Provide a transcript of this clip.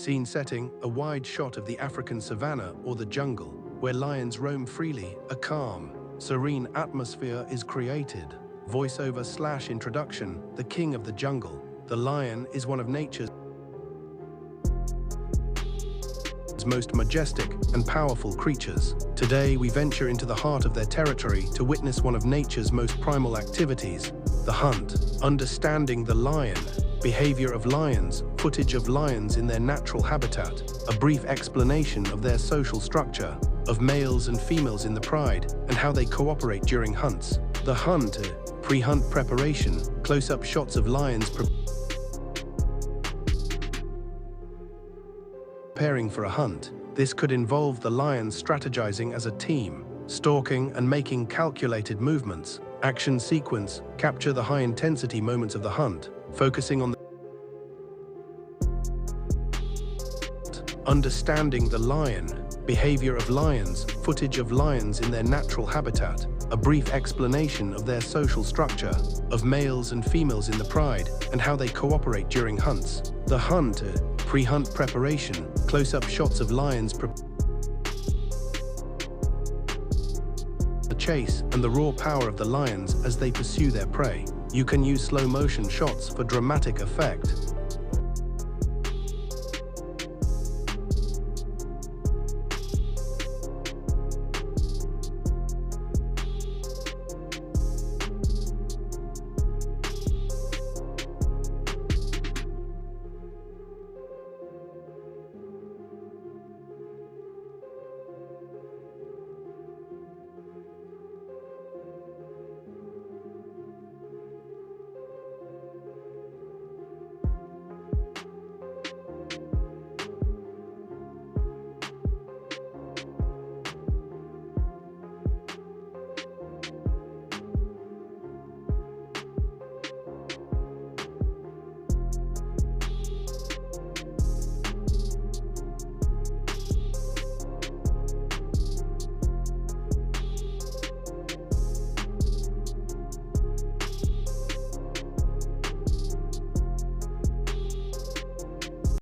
Scene setting, a wide shot of the African savanna or the jungle, where lions roam freely. A calm, serene atmosphere is created. Voiceover/introduction, the king of the jungle. The lion is one of nature's most majestic and powerful creatures. Today, we venture into the heart of their territory to witness one of nature's most primal activities, the hunt. Understanding the lion, behavior of lions, footage of lions in their natural habitat, a brief explanation of their social structure, of males and females in the pride, and how they cooperate during hunts. The hunt, pre-hunt preparation, close-up shots of lions preparing for a hunt. This could involve the lions strategizing as a team, stalking and making calculated movements. Action sequence, capture the high-intensity moments of the hunt, focusing on understanding the lion, behavior of lions, footage of lions in their natural habitat, a brief explanation of their social structure, of males and females in the pride, and how they cooperate during hunts. The hunt, pre-hunt preparation, close-up shots of lions the chase, and the raw power of the lions as they pursue their prey. You can use slow-motion shots for dramatic effect.